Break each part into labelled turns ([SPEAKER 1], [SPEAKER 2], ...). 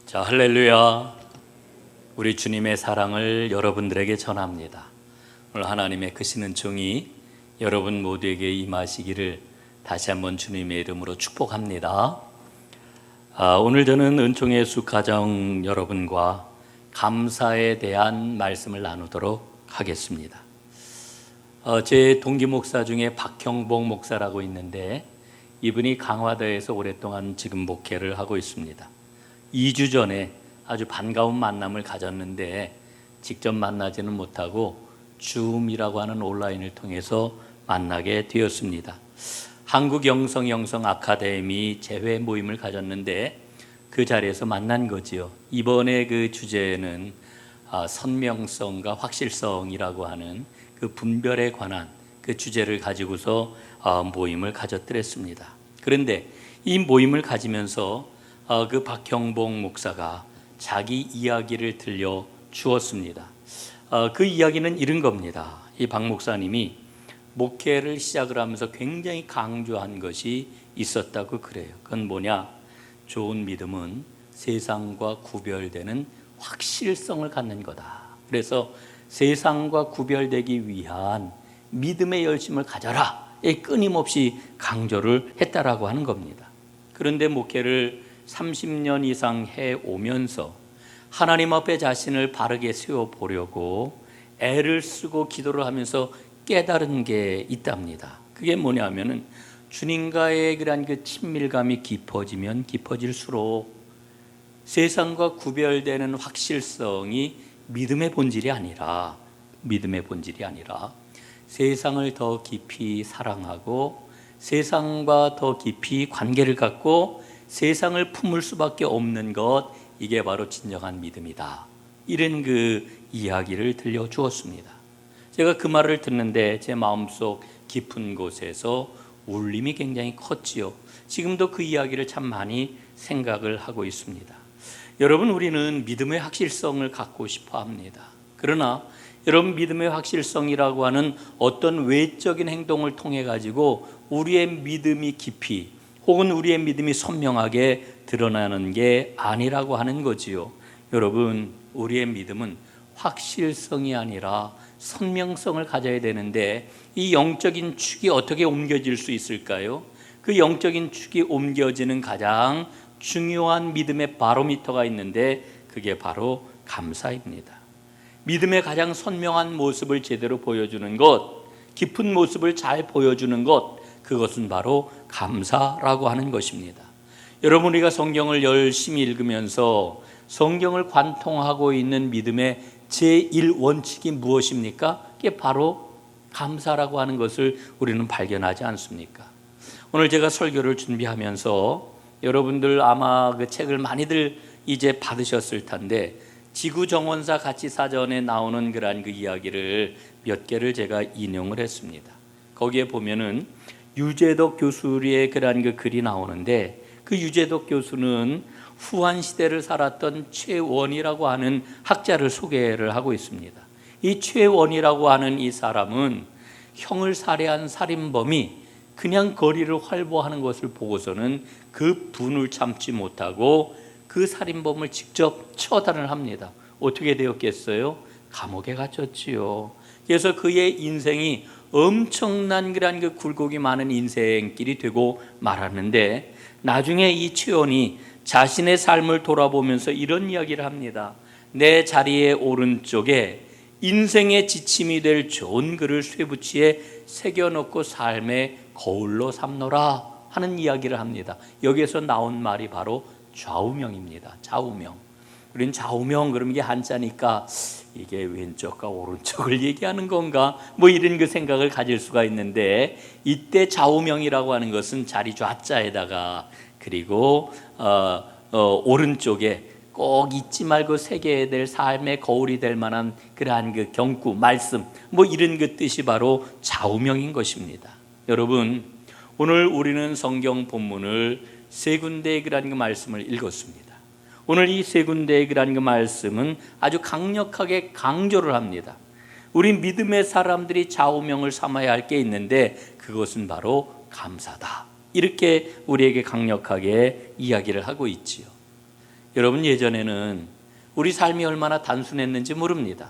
[SPEAKER 1] 자, 할렐루야. 우리 주님의 사랑을 여러분들에게 전합니다. 오늘 하나님의 크신 은총이 여러분 모두에게 임하시기를 다시 한번 주님의 이름으로 축복합니다. 오늘 저는 은총의 숲 가정 여러분과 감사에 대한 말씀을 나누도록 하겠습니다. 제 동기 목사 중에 박형복 목사라고 있는데 이분이 강화도에서 오랫동안 지금 목회를 하고 있습니다. 2주 전에 아주 반가운 만남을 가졌는데 직접 만나지는 못하고 줌이라고 하는 온라인을 통해서 만나게 되었습니다. 한국영성 아카데미 재회 모임을 가졌는데 그 자리에서 만난 거지요. 이번에 그 주제는 선명성과 확실성이라고 하는 그 분별에 관한 그 주제를 가지고서 모임을 가졌더랬습니다. 그런데 이 모임을 가지면서 그 박형복 목사가 자기 이야기를 들려 주었습니다. 그 이야기는 이런 겁니다. 이 박 목사님이 목회를 시작을 하면서 굉장히 강조한 것이 있었다고 그래요. 그건 뭐냐? 좋은 믿음은 세상과 구별되는 확실성을 갖는 거다. 그래서 세상과 구별되기 위한 믿음의 열심을 가져라, 끊임없이 강조를 했다라고 하는 겁니다. 그런데 목회를 30년 이상 해오면서 하나님 앞에 자신을 바르게 세워보려고 애를 쓰고 기도를 하면서 깨달은 게 있답니다. 그게 뭐냐면은 주님과의 그런 그 친밀감이 깊어지면 깊어질수록 세상과 구별되는 확실성이 믿음의 본질이 아니라 세상을 더 깊이 사랑하고 세상과 더 깊이 관계를 갖고 세상을 품을 수밖에 없는 것, 이게 바로 진정한 믿음이다. 이런 그 이야기를 들려주었습니다. 제가 그 말을 듣는데 제 마음속 깊은 곳에서 울림이 굉장히 컸지요. 지금도 그 이야기를 참 많이 생각을 하고 있습니다. 여러분, 우리는 믿음의 확실성을 갖고 싶어 합니다. 그러나 여러분, 믿음의 확실성이라고 하는 어떤 외적인 행동을 통해 가지고 우리의 믿음이 깊이 혹은 우리의 믿음이 선명하게 드러나는 게 아니라고 하는 거지요. 여러분, 우리의 믿음은 확실성이 아니라 선명성을 가져야 되는데 이 영적인 축이 어떻게 옮겨질 수 있을까요? 그 영적인 축이 옮겨지는 가장 중요한 믿음의 바로미터가 있는데 그게 바로 감사입니다. 믿음의 가장 선명한 모습을 제대로 보여주는 것, 깊은 모습을 잘 보여주는 것, 그것은 바로 감사라고 하는 것입니다. 여러분, 우리가 성경을 열심히 읽으면서 성경을 관통하고 있는 믿음의 제1원칙이 무엇입니까? 그게 바로 감사라고 하는 것을 우리는 발견하지 않습니까? 오늘 제가 설교를 준비하면서 여러분들 아마 그 책을 많이들 이제 받으셨을 텐데 지구정원사 가치사전에 나오는 그러한 그 이야기를 몇 개를 제가 인용을 했습니다. 거기에 보면은 유재덕 교수의 그러한 그 글이 나오는데 그 유재덕 교수는 후한 시대를 살았던 최원이라고 하는 학자를 소개를 하고 있습니다. 이 최원이라고 하는 이 사람은 형을 살해한 살인범이 그냥 거리를 활보하는 것을 보고서는 그 분을 참지 못하고 그 살인범을 직접 처단을 합니다. 어떻게 되었겠어요? 감옥에 갇혔지요. 그래서 그의 인생이 엄청난 그런 그 굴곡이 많은 인생길이 되고 말았는데 나중에 이 최원이 자신의 삶을 돌아보면서 이런 이야기를 합니다. 내 자리의 오른쪽에 인생의 지침이 될 좋은 글을 쇠붙이에 새겨놓고 삶의 거울로 삼노라 하는 이야기를 합니다. 여기에서 나온 말이 바로 좌우명입니다. 좌우명. 우리는 좌우명 그러면 이게 한자니까 이게 왼쪽과 오른쪽을 얘기하는 건가? 뭐 이런 그 생각을 가질 수가 있는데 이때 좌우명이라고 하는 것은 자리 좌자에다가 그리고 오른쪽에 꼭 잊지 말고 새겨야 될 삶의 거울이 될 만한 그러한 그 경구, 말씀 뭐 이런 그 뜻이 바로 좌우명인 것입니다. 여러분, 오늘 우리는 성경 본문을 세 군데의 그러한 그 말씀을 읽었습니다. 오늘 이 세 군데의 그러한 그 말씀은 아주 강력하게 강조를 합니다. 우리 믿음의 사람들이 좌우명을 삼아야 할 게 있는데 그것은 바로 감사다. 이렇게 우리에게 강력하게 이야기를 하고 있지요. 여러분, 예전에는 우리 삶이 얼마나 단순했는지 모릅니다.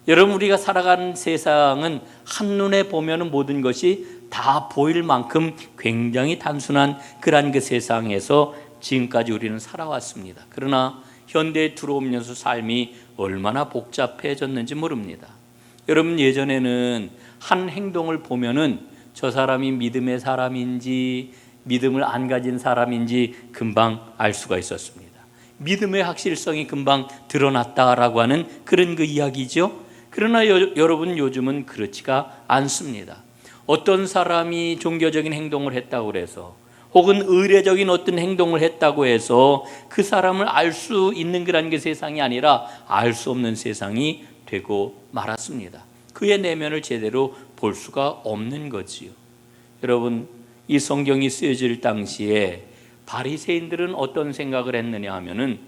[SPEAKER 1] 여러분, 우리가 살아가는 세상은 한눈에 보면 모든 것이 다 보일 만큼 굉장히 단순한 그러한 그 세상에서 지금까지 우리는 살아왔습니다. 그러나 현대에 들어오면서 삶이 얼마나 복잡해졌는지 모릅니다. 여러분, 예전에는 한 행동을 보면은 저 사람이 믿음의 사람인지 믿음을 안 가진 사람인지 금방 알 수가 있었습니다. 믿음의 확실성이 금방 드러났다라고 하는 그런 그 이야기죠. 그러나 여러분, 요즘은 그렇지가 않습니다. 어떤 사람이 종교적인 행동을 했다고 해서 혹은 의례적인 어떤 행동을 했다고 해서 그 사람을 알 수 있는 그런 게 세상이 아니라 알 수 없는 세상이 되고 말았습니다. 그의 내면을 제대로 볼 수가 없는 거지요. 여러분, 이 성경이 쓰여질 당시에 바리새인들은 어떤 생각을 했느냐 하면은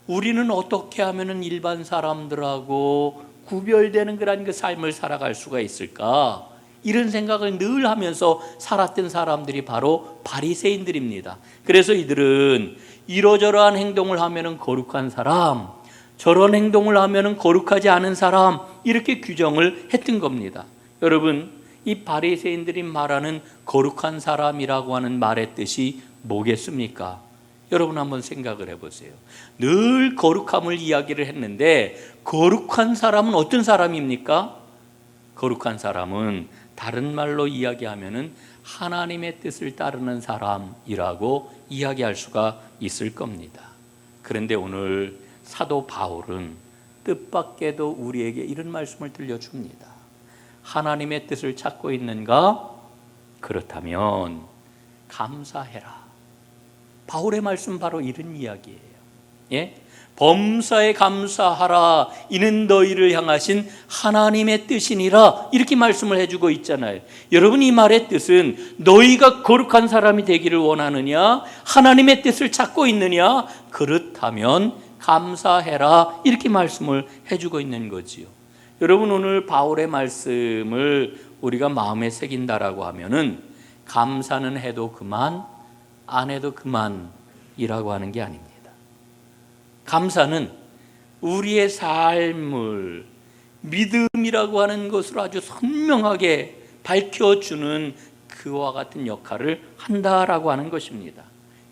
[SPEAKER 1] 우리는 어떻게 하면은 일반 사람들하고 구별되는 그런 그 삶을 살아갈 수가 있을까? 이런 생각을 늘 하면서 살았던 사람들이 바로 바리새인들입니다. 그래서 이들은 이러저러한 행동을 하면은 거룩한 사람, 저런 행동을 하면은 거룩하지 않은 사람, 이렇게 규정을 했던 겁니다. 여러분, 이 바리새인들이 말하는 거룩한 사람이라고 하는 말의 뜻이 뭐겠습니까? 여러분, 한번 생각을 해보세요. 늘 거룩함을 이야기를 했는데 거룩한 사람은 어떤 사람입니까? 거룩한 사람은 다른 말로 이야기하면은 하나님의 뜻을 따르는 사람이라고 이야기할 수가 있을 겁니다. 그런데 오늘 사도 바울은 뜻밖에도 우리에게 이런 말씀을 들려줍니다. 하나님의 뜻을 찾고 있는가? 그렇다면 감사해라. 바울의 말씀 바로 이런 이야기예요. 예? 범사에 감사하라. 이는 너희를 향하신 하나님의 뜻이니라. 이렇게 말씀을 해주고 있잖아요. 여러분, 이 말의 뜻은 너희가 거룩한 사람이 되기를 원하느냐? 하나님의 뜻을 찾고 있느냐? 그렇다면 감사해라. 이렇게 말씀을 해주고 있는 거지요. 여러분, 오늘 바울의 말씀을 우리가 마음에 새긴다라고 하면은 감사는 해도 그만, 안 해도 그만이라고 하는 게 아닙니다. 감사는 우리의 삶을 믿음이라고 하는 것으로 아주 선명하게 밝혀주는 그와 같은 역할을 한다라고 하는 것입니다.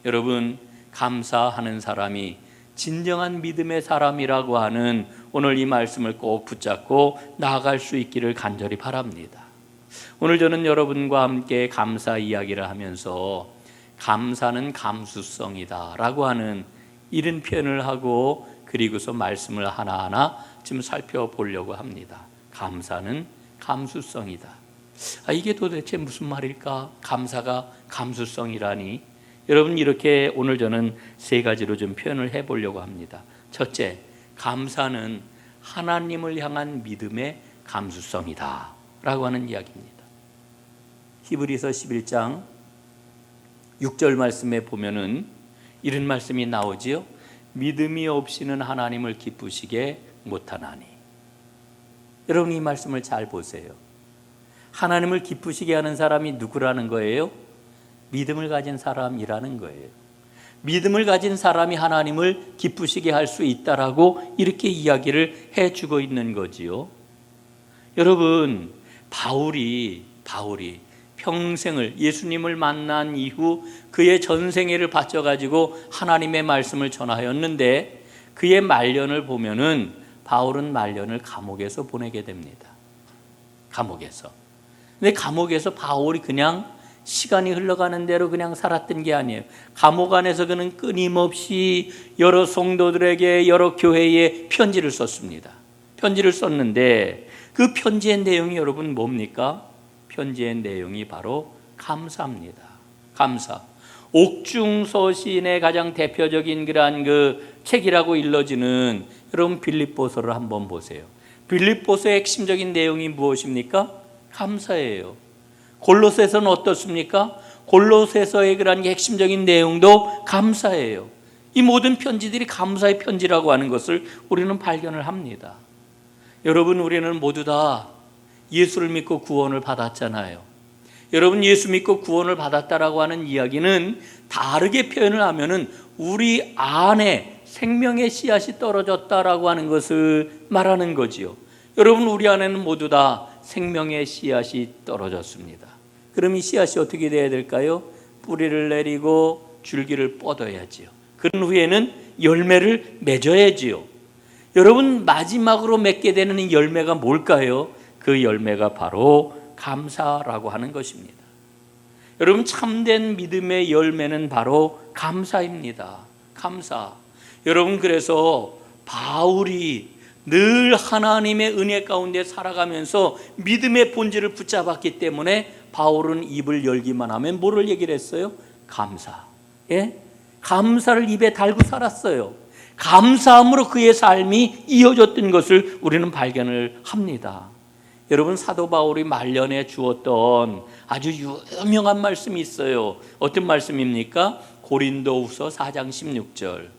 [SPEAKER 1] 여러분, 감사하는 사람이 진정한 믿음의 사람이라고 하는 오늘 이 말씀을 꼭 붙잡고 나아갈 수 있기를 간절히 바랍니다. 오늘 저는 여러분과 함께 감사 이야기를 하면서 감사는 감수성이다 라고 하는 이런 표현을 하고 그리고서 말씀을 하나하나 지금 살펴보려고 합니다. 감사는 감수성이다. 이게 도대체 무슨 말일까? 감사가 감수성이라니. 여러분, 이렇게 오늘 저는 세 가지로 좀 표현을 해보려고 합니다. 첫째, 감사는 하나님을 향한 믿음의 감수성이다 라고 하는 이야기입니다. 히브리서 11장 6절 말씀에 보면은 이런 말씀이 나오지요. 믿음이 없이는 하나님을 기쁘시게 못하나니. 여러분, 이 말씀을 잘 보세요. 하나님을 기쁘시게 하는 사람이 누구라는 거예요? 믿음을 가진 사람이라는 거예요. 믿음을 가진 사람이 하나님을 기쁘시게 할 수 있다라고 이렇게 이야기를 해주고 있는 거지요. 여러분, 바울이 평생을 예수님을 만난 이후 그의 전생애를 바쳐가지고 하나님의 말씀을 전하였는데 그의 말년을 보면은 바울은 말년을 감옥에서 보내게 됩니다. 감옥에서. 근데 감옥에서 바울이 그냥 시간이 흘러가는 대로 그냥 살았던 게 아니에요. 감옥 안에서 그는 끊임없이 여러 성도들에게 여러 교회에 편지를 썼습니다. 편지를 썼는데 그 편지의 내용이 여러분 뭡니까? 편지의 내용이 바로 감사입니다. 감사. 옥중서신의 가장 대표적인 그러한 그 책이라고 일러지는 여러분 빌립보서를 한번 보세요. 빌립보서의 핵심적인 내용이 무엇입니까? 감사예요. 골로새서는 어떻습니까? 골로새서의 그러한 핵심적인 내용도 감사예요. 이 모든 편지들이 감사의 편지라고 하는 것을 우리는 발견을 합니다. 여러분, 우리는 모두 다 예수를 믿고 구원을 받았잖아요. 여러분, 예수 믿고 구원을 받았다라고 하는 이야기는 다르게 표현을 하면은 우리 안에 생명의 씨앗이 떨어졌다라고 하는 것을 말하는 거지요. 여러분, 우리 안에는 모두 다 생명의 씨앗이 떨어졌습니다. 그럼 이 씨앗이 어떻게 돼야 될까요? 뿌리를 내리고 줄기를 뻗어야지요. 그런 후에는 열매를 맺어야지요. 여러분, 마지막으로 맺게 되는 이 열매가 뭘까요? 그 열매가 바로 감사라고 하는 것입니다. 여러분, 참된 믿음의 열매는 바로 감사입니다. 감사. 여러분, 그래서 바울이 늘 하나님의 은혜 가운데 살아가면서 믿음의 본질을 붙잡았기 때문에 바울은 입을 열기만 하면 뭐를 얘기를 했어요? 감사. 예? 감사를 입에 달고 살았어요. 감사함으로 그의 삶이 이어졌던 것을 우리는 발견을 합니다. 여러분, 사도 바울이 말년에 주었던 아주 유명한 말씀이 있어요. 어떤 말씀입니까? 고린도후서 4장 16절.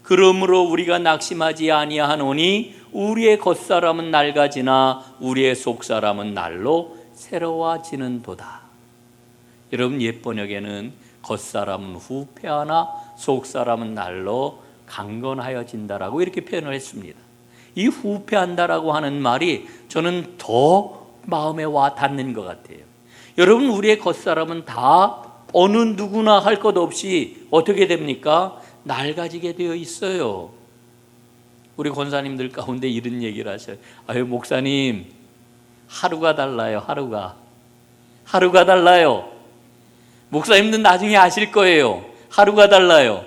[SPEAKER 1] 그러므로 우리가 낙심하지 아니하노니 우리의 겉사람은 낡아지나 우리의 속사람은 날로 새로워지는도다. 여러분, 옛 번역에는 겉사람은 후패하나 속사람은 날로 강건하여진다라고 이렇게 표현을 했습니다. 이 후패한다라고 하는 말이 저는 더 마음에 와 닿는 것 같아요. 여러분, 우리의 겉사람은 다 어느 누구나 할 것 없이 어떻게 됩니까? 낡아지게 되어 있어요. 우리 권사님들 가운데 이런 얘기를 하셔요. 아유, 목사님, 하루가 달라요. 하루가 달라요. 목사님들 나중에 아실 거예요. 하루가 달라요.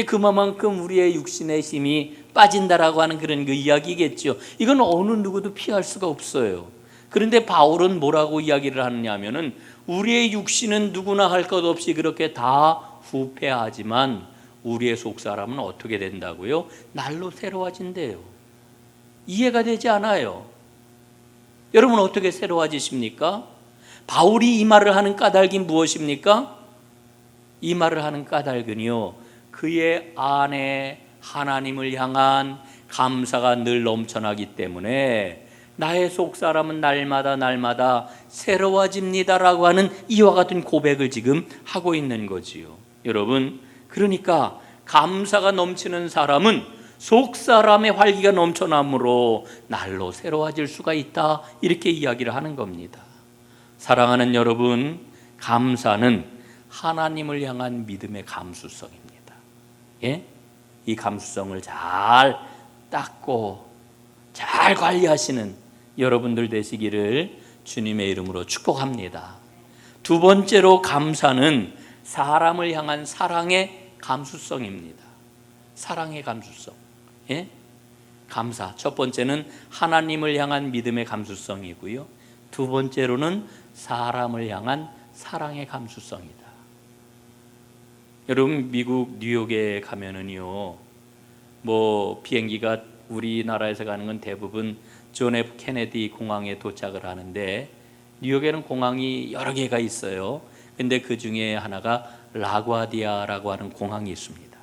[SPEAKER 1] 그만큼 우리의 육신의 힘이 빠진다라고 하는 그런 그 이야기겠죠. 이건 어느 누구도 피할 수가 없어요. 그런데 바울은 뭐라고 이야기를 하느냐 하면은 우리의 육신은 누구나 할 것 없이 그렇게 다 후패하지만 우리의 속사람은 어떻게 된다고요? 날로 새로워진대요. 이해가 되지 않아요. 여러분, 어떻게 새로워지십니까? 바울이 이 말을 하는 까닭이 무엇입니까? 이 말을 하는 까닭은요, 그의 안에 하나님을 향한 감사가 늘 넘쳐나기 때문에 나의 속사람은 날마다 새로워집니다라고 하는 이와 같은 고백을 지금 하고 있는 거지요. 여러분, 그러니까 감사가 넘치는 사람은 속사람의 활기가 넘쳐나므로 날로 새로워질 수가 있다, 이렇게 이야기를 하는 겁니다. 사랑하는 여러분, 감사는 하나님을 향한 믿음의 감수성입니다. 예? 이 감수성을 잘 닦고 잘 관리하시는 여러분들 되시기를 주님의 이름으로 축복합니다. 두 번째로, 감사는 사람을 향한 사랑의 감수성입니다. 사랑의 감수성. 예? 감사. 첫 번째는 하나님을 향한 믿음의 감수성이고요. 두 번째로는 사람을 향한 사랑의 감수성이다. 여러분, 미국 뉴욕에 가면은요, 비행기가 우리나라에서 가는 건 대부분 존 F 케네디 공항에 도착을 하는데, 뉴욕에는 공항이 여러 개가 있어요. 근데 그 중에 하나가 라과디아라고 하는 공항이 있습니다.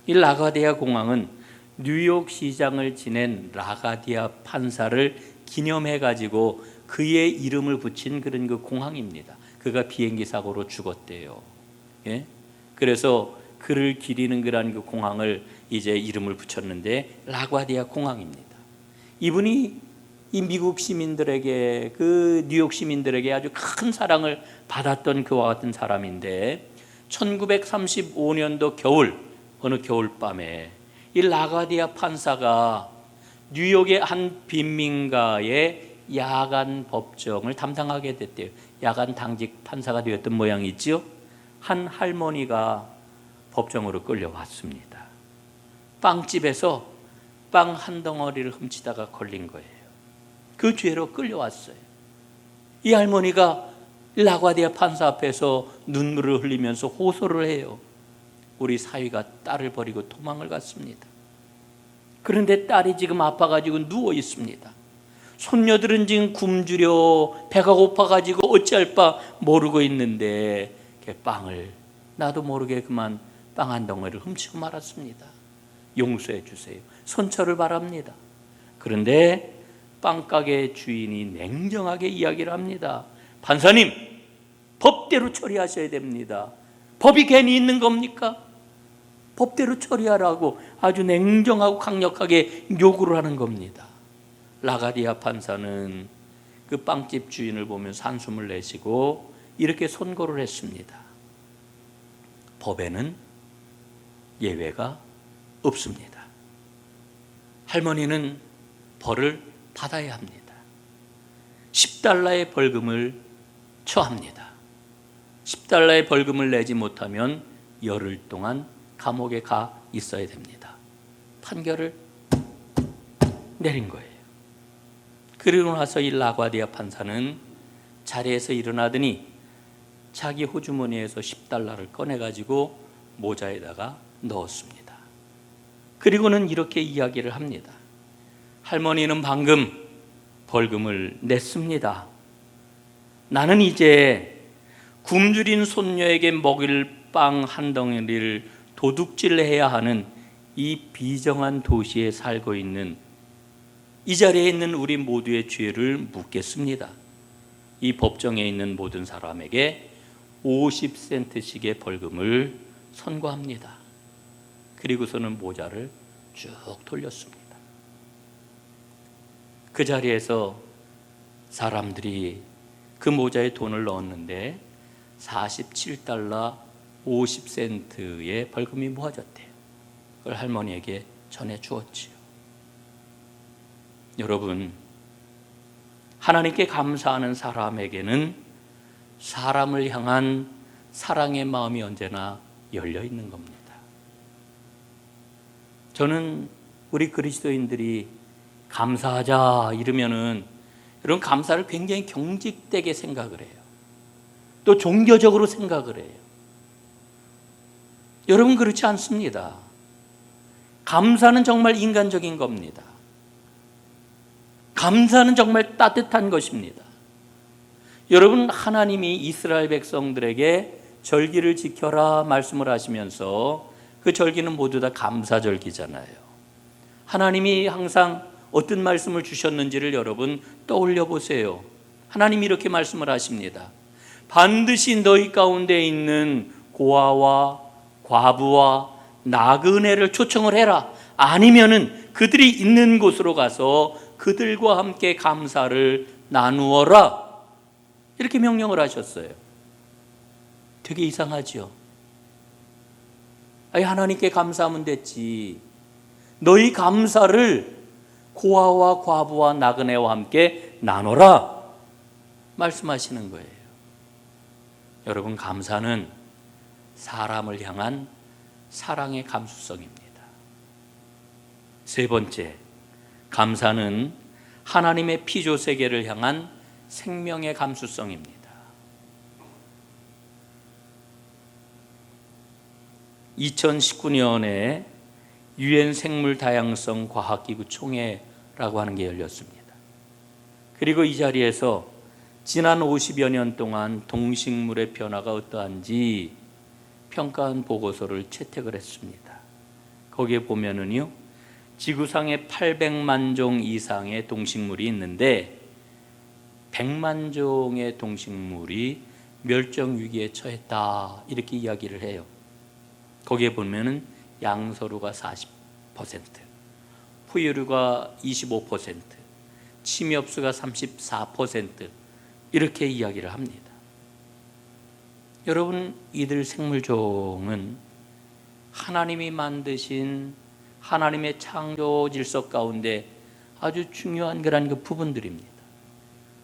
[SPEAKER 1] 이 라과디아 공항은 뉴욕 시장을 지낸 라과디아 판사를 기념해 가지고 그의 이름을 붙인 그런 그 공항입니다. 그가 비행기 사고로 죽었대요. 예? 그래서 그를 기리는 그런 그 공항을 이제 이름을 붙였는데 라과디아 공항입니다. 이분이 이 미국 시민들에게, 그 뉴욕 시민들에게 아주 큰 사랑을 받았던 그와 같은 사람인데, 1935년도 겨울, 어느 겨울밤에 이 라과디아 판사가 뉴욕의 한 빈민가의 야간 법정을 담당하게 됐대요. 야간 당직 판사가 되었던 모양이지요. 한 할머니가 법정으로 끌려왔습니다. 빵집에서 빵 한 덩어리를 훔치다가 걸린 거예요. 그 죄로 끌려왔어요. 이 할머니가 라과디아 판사 앞에서 눈물을 흘리면서 호소를 해요. 우리 사위가 딸을 버리고 도망을 갔습니다. 그런데 딸이 지금 아파가지고 누워 있습니다. 손녀들은 지금 굶주려 배가 고파가지고 어찌할 바 모르고 있는데, 빵을 나도 모르게 그만 빵 한 덩어리를 훔치고 말았습니다. 용서해 주세요. 선처를 바랍니다. 그런데 빵가게 주인이 냉정하게 이야기를 합니다. 판사님, 법대로 처리하셔야 됩니다. 법이 괜히 있는 겁니까? 법대로 처리하라고 아주 냉정하고 강력하게 요구를 하는 겁니다. 라가디아 판사는 그 빵집 주인을 보면서 한숨을 내쉬고 이렇게 선고를 했습니다. 법에는 예외가 없습니다. 할머니는 벌을 받아야 합니다. 10달러의 벌금을 처합니다. 10달러의 벌금을 내지 못하면 열흘 동안 감옥에 가 있어야 됩니다. 판결을 내린 거예요. 그리고 나서 이 라과디아 판사는 자리에서 일어나더니 자기 호주머니에서 10달러를 꺼내가지고 모자에다가 넣었습니다. 그리고는 이렇게 이야기를 합니다. 할머니는 방금 벌금을 냈습니다. 나는 이제 굶주린 손녀에게 먹일 빵 한 덩이를 도둑질해야 하는 이 비정한 도시에 살고 있는 이 자리에 있는 우리 모두의 죄를 묻겠습니다. 이 법정에 있는 모든 사람에게 50센트씩의 벌금을 선고합니다. 그리고서는 모자를 쭉 돌렸습니다. 그 자리에서 사람들이 그 모자에 돈을 넣었는데 47달러 50센트의 벌금이 모아졌대요. 그걸 할머니에게 전해 주었지요. 여러분, 하나님께 감사하는 사람에게는 사람을 향한 사랑의 마음이 언제나 열려 있는 겁니다. 저는 우리 그리스도인들이 감사하자 이러면은 이런 감사를 굉장히 경직되게 생각을 해요. 또 종교적으로 생각을 해요. 여러분, 그렇지 않습니다. 감사는 정말 인간적인 겁니다. 감사는 정말 따뜻한 것입니다. 여러분, 하나님이 이스라엘 백성들에게 절기를 지켜라 말씀을 하시면서 그 절기는 모두 다 감사절기잖아요. 하나님이 항상 어떤 말씀을 주셨는지를 여러분 떠올려 보세요. 하나님이 이렇게 말씀을 하십니다. 반드시 너희 가운데 있는 고아와 과부와 나그네를 초청을 해라. 아니면은 그들이 있는 곳으로 가서 그들과 함께 감사를 나누어라. 이렇게 명령을 하셨어요. 되게 이상하죠? 아니, 하나님께 감사하면 됐지. 너희 감사를 고아와 과부와 나그네와 함께 나눠라 말씀하시는 거예요. 여러분, 감사는 사람을 향한 사랑의 감수성입니다. 세 번째, 감사는 하나님의 피조 세계를 향한 생명의 감수성입니다. 2019년에 유엔 생물 다양성 과학기구 총회라고 하는 게 열렸습니다. 그리고 이 자리에서 지난 50여 년 동안 동식물의 변화가 어떠한지 평가한 보고서를 채택을 했습니다. 거기에 보면은요, 지구상에 800만 종 이상의 동식물이 있는데 100만 종의 동식물이 멸종 위기에 처했다 이렇게 이야기를 해요. 거기에 보면은 양서류가 40%, 포유류가 25%, 침엽수가 34% 이렇게 이야기를 합니다. 여러분, 이들 생물종은 하나님이 만드신 하나님의 창조 질서 가운데 아주 중요한 그런 그 부분들입니다.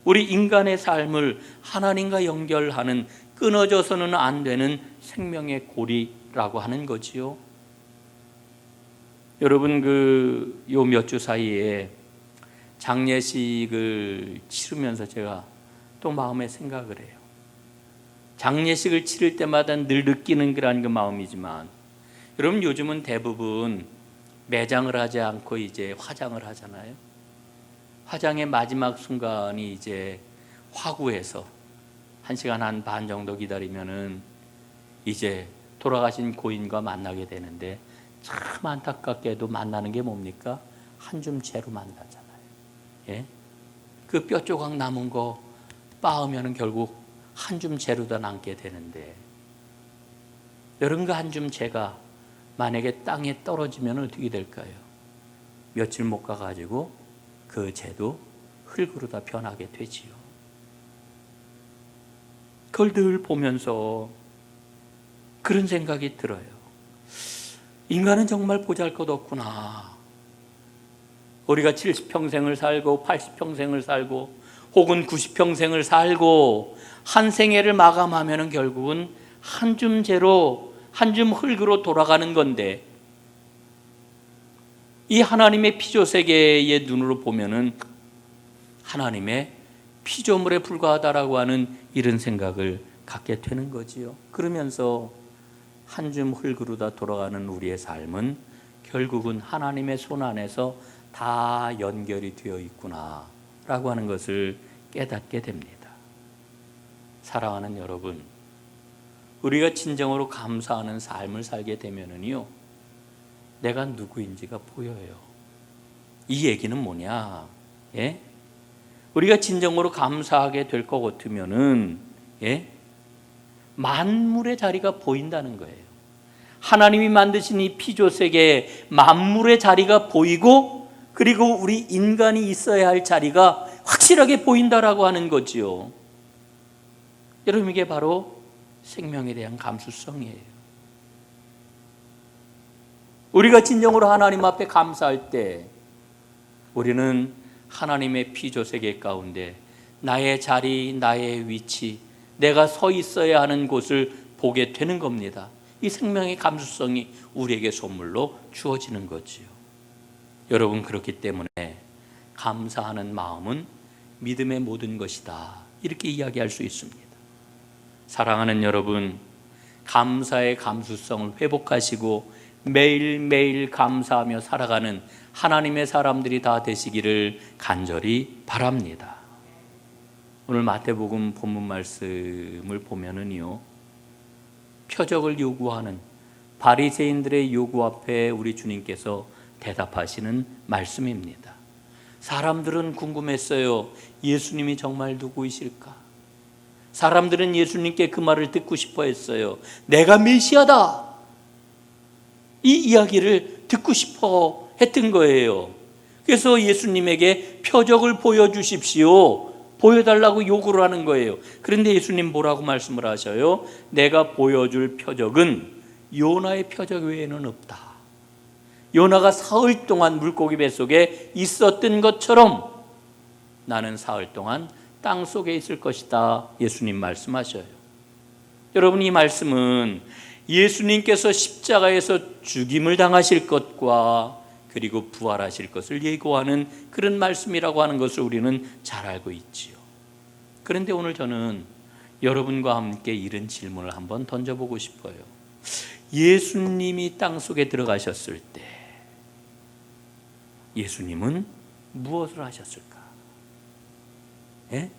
[SPEAKER 1] 우리 인간의 삶을 하나님과 연결하는 끊어져서는 안 되는 생명의 고리라고 하는 거지요. 여러분, 요 몇 주 사이에 장례식을 치르면서 제가 또 마음에 생각을 해요. 장례식을 치를 때마다 늘 느끼는 그런 그 마음이지만, 여러분, 요즘은 대부분 매장을 하지 않고 이제 화장을 하잖아요. 화장의 마지막 순간이 이제 화구에서 1시간 한 반 정도 기다리면은 이제 돌아가신 고인과 만나게 되는데, 참 안타깝게도 만나는 게 뭡니까? 한 줌 재로 만나잖아요. 예? 그 뼈 조각 남은 거 빻으면 결국 한 줌 재로 다 남게 되는데, 여러분, 그 한 줌 재가 만약에 땅에 떨어지면 어떻게 될까요? 며칠 못 가가지고 그 재도 흙으로 다 변하게 되지요. 그걸 늘 보면서 그런 생각이 들어요. 인간은 정말 보잘것없구나. 우리가 70평생을 살고 80평생을 살고 혹은 90평생을 살고 한 생애를 마감하면 결국은 한 줌 재로 한 줌 흙으로 돌아가는 건데, 이 하나님의 피조세계의 눈으로 보면은 하나님의 피조물에 불과하다라고 하는 이런 생각을 갖게 되는 거지요. 그러면서 한 줌 흙으로 다 돌아가는 우리의 삶은 결국은 하나님의 손 안에서 다 연결이 되어 있구나 라고 하는 것을 깨닫게 됩니다. 사랑하는 여러분, 우리가 진정으로 감사하는 삶을 살게 되면은요, 내가 누구인지가 보여요. 이 얘기는 뭐냐? 예? 우리가 진정으로 감사하게 될 것 같으면은, 예? 만물의 자리가 보인다는 거예요. 하나님이 만드신 이 피조세계에 만물의 자리가 보이고, 그리고 우리 인간이 있어야 할 자리가 확실하게 보인다라고 하는 거지요. 여러분, 이게 바로 생명에 대한 감수성이에요. 우리가 진정으로 하나님 앞에 감사할 때 우리는 하나님의 피조세계 가운데 나의 자리, 나의 위치, 내가 서 있어야 하는 곳을 보게 되는 겁니다. 이 생명의 감수성이 우리에게 선물로 주어지는 거지요. 여러분, 그렇기 때문에 감사하는 마음은 믿음의 모든 것이다, 이렇게 이야기할 수 있습니다. 사랑하는 여러분, 감사의 감수성을 회복하시고 매일매일 감사하며 살아가는 하나님의 사람들이 다 되시기를 간절히 바랍니다. 오늘 마태복음 본문 말씀을 보면은요, 표적을 요구하는 바리새인들의 요구 앞에 우리 주님께서 대답하시는 말씀입니다. 사람들은 궁금했어요. 예수님이 정말 누구이실까? 사람들은 예수님께 그 말을 듣고 싶어 했어요. 내가 메시아다, 이 이야기를 듣고 싶어 했던 거예요. 그래서 예수님에게 표적을 보여주십시오, 보여달라고 요구를 하는 거예요. 그런데 예수님 뭐라고 말씀을 하셔요? 내가 보여줄 표적은 요나의 표적 외에는 없다. 요나가 사흘 동안 물고기 뱃속에 있었던 것처럼 나는 사흘 동안 땅 속에 있을 것이다, 예수님 말씀하셔요. 여러분, 이 말씀은 예수님께서 십자가에서 죽임을 당하실 것과 그리고 부활하실 것을 예고하는 그런 말씀이라고 하는 것을 우리는 잘 알고 있지요. 그런데 오늘 저는 여러분과 함께 이런 질문을 한번 던져보고 싶어요. 예수님이 땅 속에 들어가셨을 때 예수님은 무엇을 하셨을까? 예?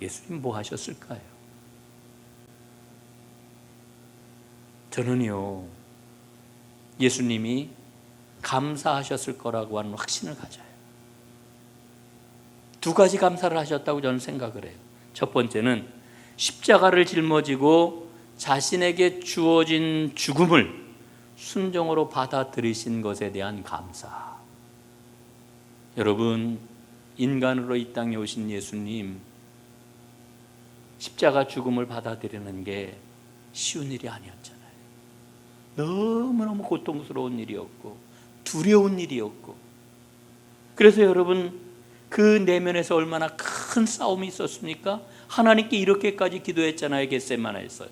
[SPEAKER 1] 예수님 뭐 하셨을까요? 저는요, 예수님이 감사하셨을 거라고 하는 확신을 가져요. 두 가지 감사를 하셨다고 저는 생각을 해요. 첫 번째는 십자가를 짊어지고 자신에게 주어진 죽음을 순종으로 받아들이신 것에 대한 감사. 여러분, 인간으로 이 땅에 오신 예수님, 십자가 죽음을 받아들이는 게 쉬운 일이 아니었잖아요. 너무너무 고통스러운 일이었고 두려운 일이었고, 그래서 여러분, 그 내면에서 얼마나 큰 싸움이 있었습니까? 하나님께 이렇게까지 기도했잖아요. 겟세마네에서.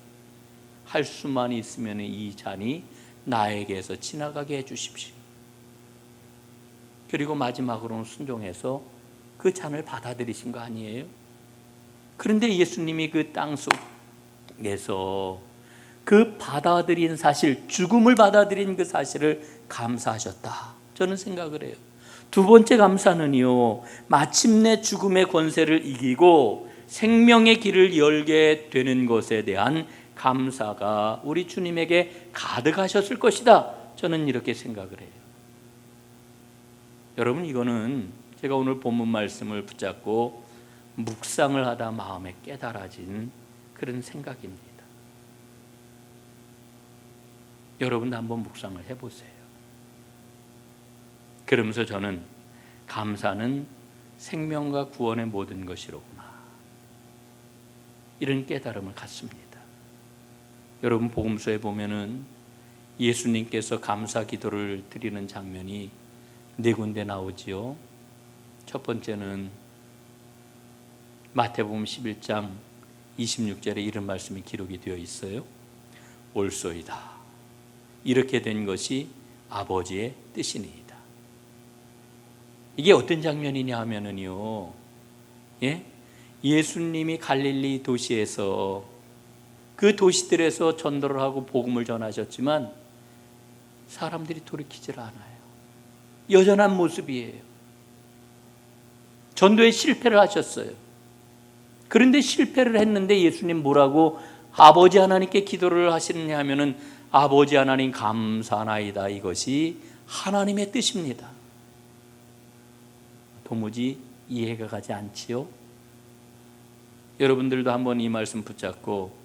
[SPEAKER 1] 할 수만 있으면 이 잔이 나에게서 지나가게 해주십시오. 그리고 마지막으로는 순종해서 그 잔을 받아들이신 거 아니에요? 그런데 예수님이 그 땅 속에서 그 받아들인 사실, 죽음을 받아들인 그 사실을 감사하셨다, 저는 생각을 해요. 두 번째 감사는요, 마침내 죽음의 권세를 이기고 생명의 길을 열게 되는 것에 대한 감사가 우리 주님에게 가득하셨을 것이다, 저는 이렇게 생각을 해요. 여러분, 이거는 제가 오늘 본문 말씀을 붙잡고 묵상을 하다 마음에 깨달아진 그런 생각입니다. 여러분도 한번 묵상을 해보세요. 그러면서 저는 감사는 생명과 구원의 모든 것이로구나, 이런 깨달음을 갖습니다. 여러분, 복음서에 보면은 예수님께서 감사 기도를 드리는 장면이 4군데 나오지요. 첫 번째는 마태복음 11장 26절에 이런 말씀이 기록이 되어 있어요. 옳소이다. 이렇게 된 것이 아버지의 뜻이니이다. 이게 어떤 장면이냐 하면은요, 예수님이 갈릴리 도시에서, 그 도시들에서 전도를 하고 복음을 전하셨지만 사람들이 돌이키질 않아요. 여전한 모습이에요. 전도에 실패를 하셨어요. 그런데 실패를 했는데 예수님 뭐라고 아버지 하나님께 기도를 하시느냐 하면은 아버지 하나님 감사하나이다, 이것이 하나님의 뜻입니다. 도무지 이해가 가지 않지요. 여러분들도 한번 이 말씀 붙잡고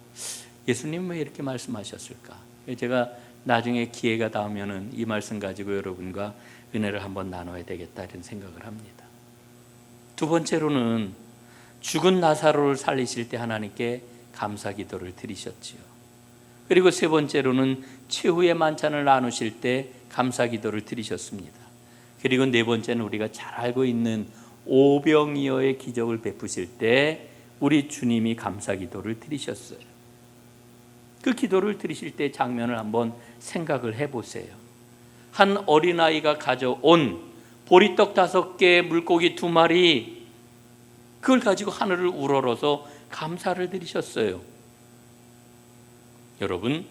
[SPEAKER 1] 예수님 왜 이렇게 말씀하셨을까? 제가 나중에 기회가 닿으면은 이 말씀 가지고 여러분과 은혜를 한번 나눠야 되겠다, 이런 생각을 합니다. 두 번째로는 죽은 나사로를 살리실 때 하나님께 감사 기도를 드리셨지요. 그리고 세 번째로는 최후의 만찬을 나누실 때 감사 기도를 드리셨습니다. 그리고 네 번째는 우리가 잘 알고 있는 오병이어의 기적을 베푸실 때 우리 주님이 감사 기도를 드리셨어요. 그 기도를 드리실 때 장면을 한번 생각을 해보세요. 한 어린아이가 가져온 보리떡 5개, 물고기 2마리, 그걸 가지고 하늘을 우러러서 감사를 드리셨어요. 여러분,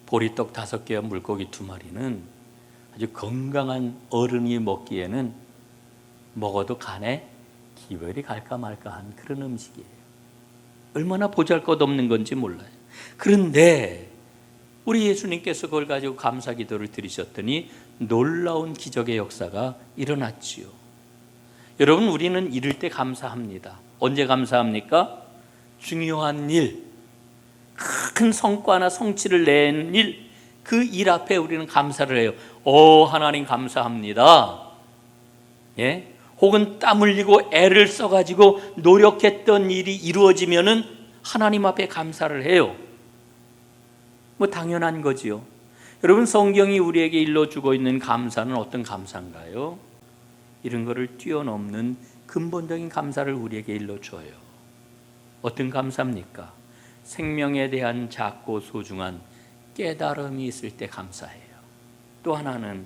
[SPEAKER 1] 보리떡 5개와 물고기 2마리는 아주 건강한 어른이 먹기에는 먹어도 간에 기별이 갈까 말까한 그런 음식이에요. 얼마나 보잘것없는 건지 몰라요. 그런데 우리 예수님께서 그걸 가지고 감사 기도를 드리셨더니 놀라운 기적의 역사가 일어났지요. 여러분, 우리는 이럴 때 감사합니다. 언제 감사합니까? 중요한 일, 큰 성과나 성취를 낸 일, 그 일 앞에 우리는 감사를 해요. 하나님 감사합니다. 혹은 땀 흘리고 애를 써가지고 노력했던 일이 이루어지면은 하나님 앞에 감사를 해요. 뭐 당연한 거지요. 여러분, 성경이 우리에게 일러주고 있는 감사는 어떤 감사인가요? 이런 거를 뛰어넘는 근본적인 감사를 우리에게 일러줘요. 어떤 감사입니까? 생명에 대한 작고 소중한 깨달음이 있을 때 감사해요. 또 하나는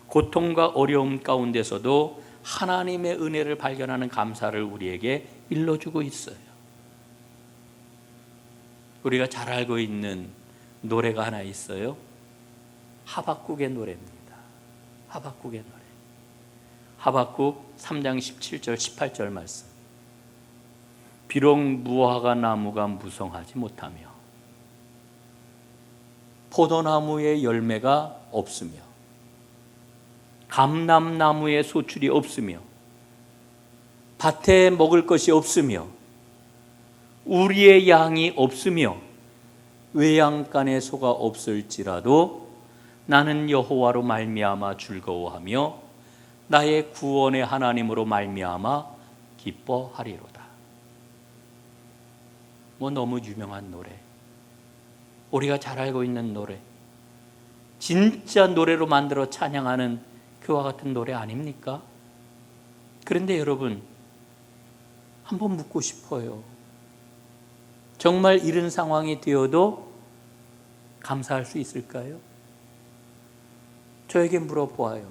[SPEAKER 1] 고통과 어려움 가운데서도 하나님의 은혜를 발견하는 감사를 우리에게 일러주고 있어요. 우리가 잘 알고 있는 노래가 하나 있어요. 하박국의 노래입니다. 하박국의 노래. 하박국 3장 17절 18절 말씀. 비록 무화과 나무가 무성하지 못하며 포도나무의 열매가 없으며 감람나무의 소출이 없으며 밭에 먹을 것이 없으며 우리의 양이 없으며 외양간에 소가 없을지라도 나는 여호와로 말미암아 즐거워하며 나의 구원의 하나님으로 말미암아 기뻐하리로다. 너무 유명한 노래, 우리가 잘 알고 있는 노래, 진짜 노래로 만들어 찬양하는 그와 같은 노래 아닙니까? 그런데 여러분, 한번 묻고 싶어요. 정말 이런 상황이 되어도 감사할 수 있을까요? 저에게 물어보아요.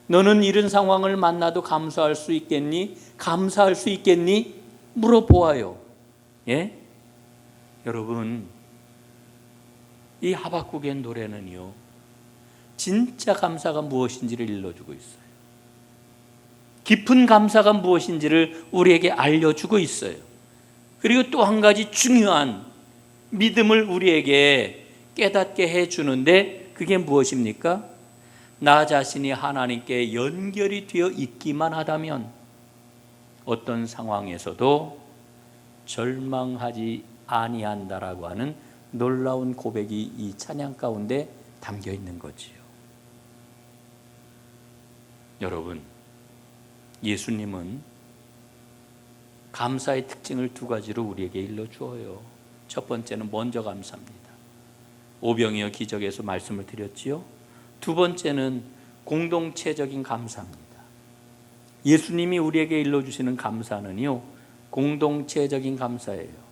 [SPEAKER 1] 너는 이런 상황을 만나도 감사할 수 있겠니? 감사할 수 있겠니? 물어보아요. 여러분, 이 하박국의 노래는요, 진짜 감사가 무엇인지를 일러주고 있어요. 깊은 감사가 무엇인지를 우리에게 알려주고 있어요. 그리고 또 한 가지 중요한 믿음을 우리에게 깨닫게 해주는데 그게 무엇입니까? 나 자신이 하나님께 연결이 되어 있기만 하다면 어떤 상황에서도 절망하지 아니한다라고 하는 놀라운 고백이 이 찬양 가운데 담겨 있는 거지요. 여러분, 예수님은 감사의 특징을 두 가지로 우리에게 일러주어요. 첫 번째는 먼저 감사합니다. 오병이어 기적에서 말씀을 드렸지요. 두 번째는 공동체적인 감사입니다. 예수님이 우리에게 일러주시는 감사는요, 공동체적인 감사예요.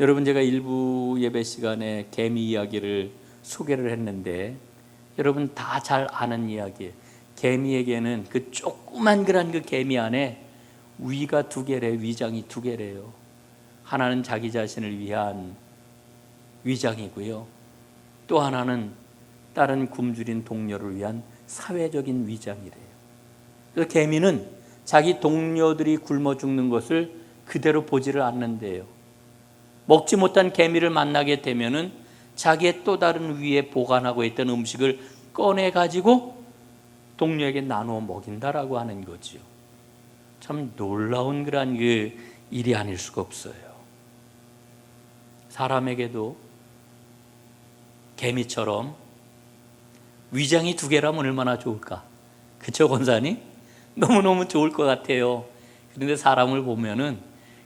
[SPEAKER 1] 여러분, 제가 일부 예배 시간에 개미 이야기를 소개를 했는데 여러분 다 잘 아는 이야기예요. 개미에게는 그 조그만 그 개미 안에 위가 두 개래, 위장이 두 개래요. 하나는 자기 자신을 위한 위장이고요, 또 하나는 다른 굶주린 동료를 위한 사회적인 위장이래요. 그래서 개미는 자기 동료들이 굶어 죽는 것을 그대로 보지를 않는데요, 먹지 못한 개미를 만나게 되면은 자기의 또 다른 위에 보관하고 있던 음식을 꺼내 가지고 동료에게 나누어 먹인다라고 하는 거지요. 참 놀라운 그런 그 일이 아닐 수가 없어요. 사람에게도 개미처럼 위장이 두 개라면 얼마나 좋을까? 그쵸, 권사님? 너무너무 좋을 것 같아요. 그런데 사람을 보면은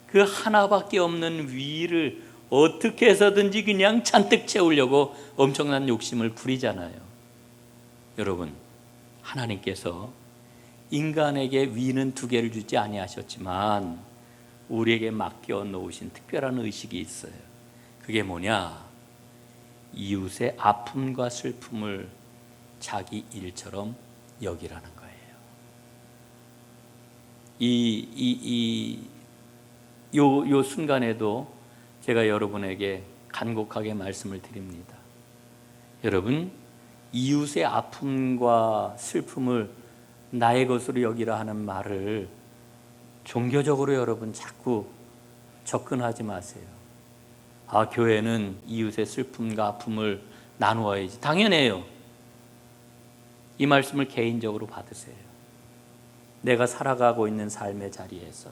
[SPEAKER 1] 그 하나밖에 없는 위를 어떻게 해서든지 그냥 잔뜩 채우려고 엄청난 욕심을 부리잖아요. 여러분, 하나님께서 인간에게 위는 두 개를 주지 아니하셨지만 우리에게 맡겨 놓으신 특별한 의식이 있어요. 그게 뭐냐? 이웃의 아픔과 슬픔을 자기 일처럼 여기라는 거예요. 요 순간에도 제가 여러분에게 간곡하게 말씀을 드립니다. 여러분, 이웃의 아픔과 슬픔을 나의 것으로 여기라 하는 말을 종교적으로 여러분 자꾸 접근하지 마세요. 아, 교회는 이웃의 슬픔과 아픔을 나누어야지. 당연해요. 이 말씀을 개인적으로 받으세요. 내가 살아가고 있는 삶의 자리에서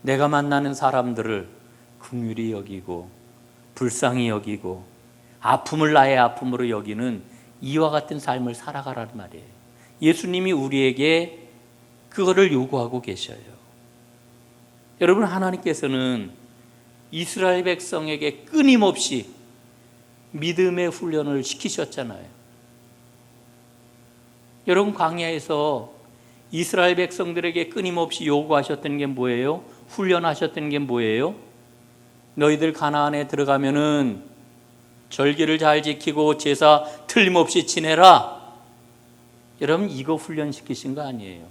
[SPEAKER 1] 내가 만나는 사람들을 긍휼히 여기고 불쌍히 여기고 아픔을 나의 아픔으로 여기는 이와 같은 삶을 살아가라는 말이에요. 예수님이 우리에게 그거를 요구하고 계셔요. 여러분, 하나님께서는 이스라엘 백성에게 끊임없이 믿음의 훈련을 시키셨잖아요. 여러분, 광야에서 이스라엘 백성들에게 끊임없이 요구하셨던 게 뭐예요? 훈련하셨던 게 뭐예요? 너희들 가나안에 들어가면은 절기를 잘 지키고 제사 틀림없이 지내라. 여러분, 이거 훈련시키신 거 아니에요.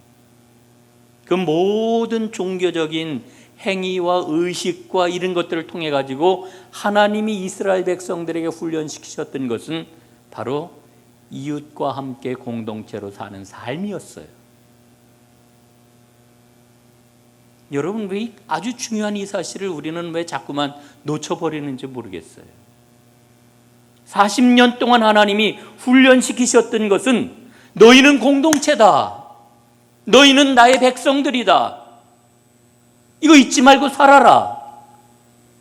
[SPEAKER 1] 그 모든 종교적인 행위와 의식과 이런 것들을 통해 가지고 하나님이 이스라엘 백성들에게 훈련시키셨던 것은 바로 이웃과 함께 공동체로 사는 삶이었어요. 여러분, 왜 아주 중요한 이 사실을 우리는 왜 자꾸만 놓쳐버리는지 모르겠어요. 40년 동안 하나님이 훈련시키셨던 것은 너희는 공동체다. 너희는 나의 백성들이다. 이거 잊지 말고 살아라.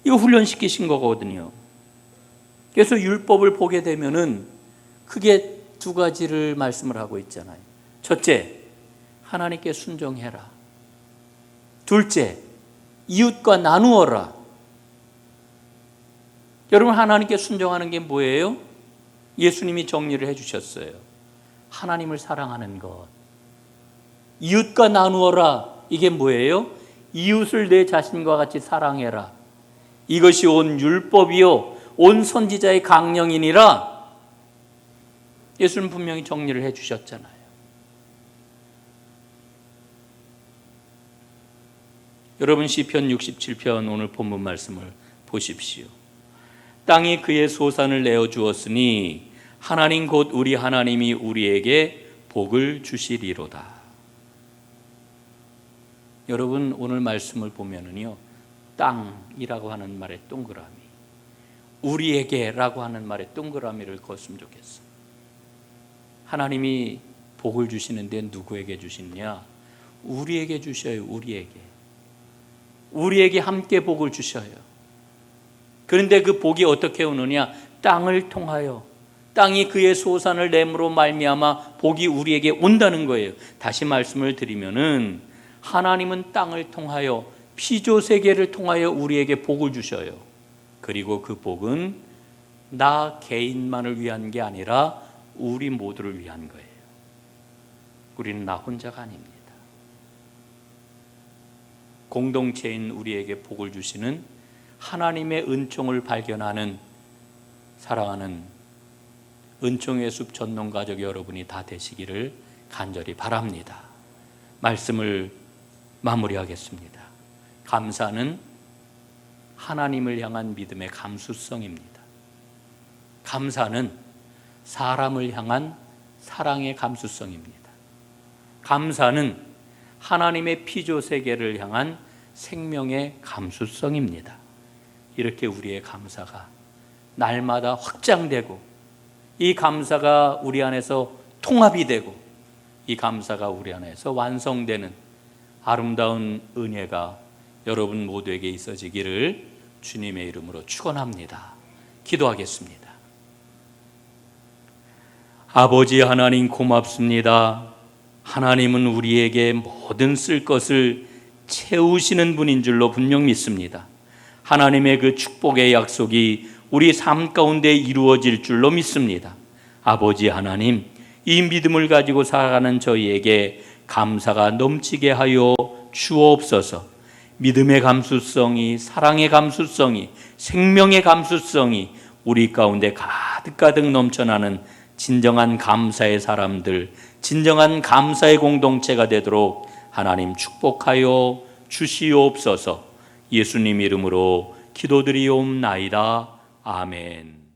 [SPEAKER 1] 이거 훈련시키신 거거든요. 그래서 율법을 보게 되면은 크게 두 가지를 말씀을 하고 있잖아요. 첫째, 하나님께 순종해라. 둘째, 이웃과 나누어라. 여러분, 하나님께 순종하는 게 뭐예요? 예수님이 정리를 해주셨어요. 하나님을 사랑하는 것. 이웃과 나누어라. 이게 뭐예요? 이웃을 내 자신과 같이 사랑해라. 이것이 온 율법이요 온 선지자의 강령이니라. 예수님 분명히 정리를 해주셨잖아요. 여러분, 시편 67편 오늘 본문 말씀을 보십시오. 땅이 그의 소산을 내어주었으니 하나님 곧 우리 하나님이 우리에게 복을 주시리로다. 여러분, 오늘 말씀을 보면은요, 땅이라고 하는 말의 동그라미, 우리에게라고 하는 말의 동그라미를 그었으면 좋겠어요. 하나님이 복을 주시는데 누구에게 주시느냐? 우리에게 주셔요. 우리에게 함께 복을 주셔요. 그런데 그 복이 어떻게 오느냐? 땅을 통하여. 땅이 그의 소산을 내므로 말미암아 복이 우리에게 온다는 거예요. 다시 말씀을 드리면은 하나님은 땅을 통하여 피조 세계를 통하여 우리에게 복을 주셔요. 그리고 그 복은 나 개인만을 위한 게 아니라 우리 모두를 위한 거예요. 우리는 나 혼자가 아닙니다. 공동체인 우리에게 복을 주시는 하나님의 은총을 발견하는 사랑하는 은총의 숲 전농가족 여러분이 다 되시기를 간절히 바랍니다. 말씀을 마무리하겠습니다. 감사는 하나님을 향한 믿음의 감수성입니다. 감사는 사람을 향한 사랑의 감수성입니다. 감사는 하나님의 피조 세계를 향한 생명의 감수성입니다. 이렇게 우리의 감사가 날마다 확장되고 이 감사가 우리 안에서 통합이 되고 이 감사가 우리 안에서 완성되는 아름다운 은혜가 여러분 모두에게 있어지기를 주님의 이름으로 축원합니다. 기도하겠습니다. 아버지 하나님 고맙습니다. 하나님은 우리에게 모든 쓸 것을 채우시는 분인 줄로 분명 믿습니다. 하나님의 그 축복의 약속이 우리 삶 가운데 이루어질 줄로 믿습니다. 아버지 하나님, 이 믿음을 가지고 살아가는 저희에게 감사가 넘치게 하여 주옵소서. 믿음의 감수성이, 사랑의 감수성이, 생명의 감수성이 우리 가운데 가득가득 넘쳐나는 진정한 감사의 사람들, 진정한 감사의 공동체가 되도록 하나님 축복하여 주시옵소서. 예수님 이름으로 기도드리옵나이다. 아멘.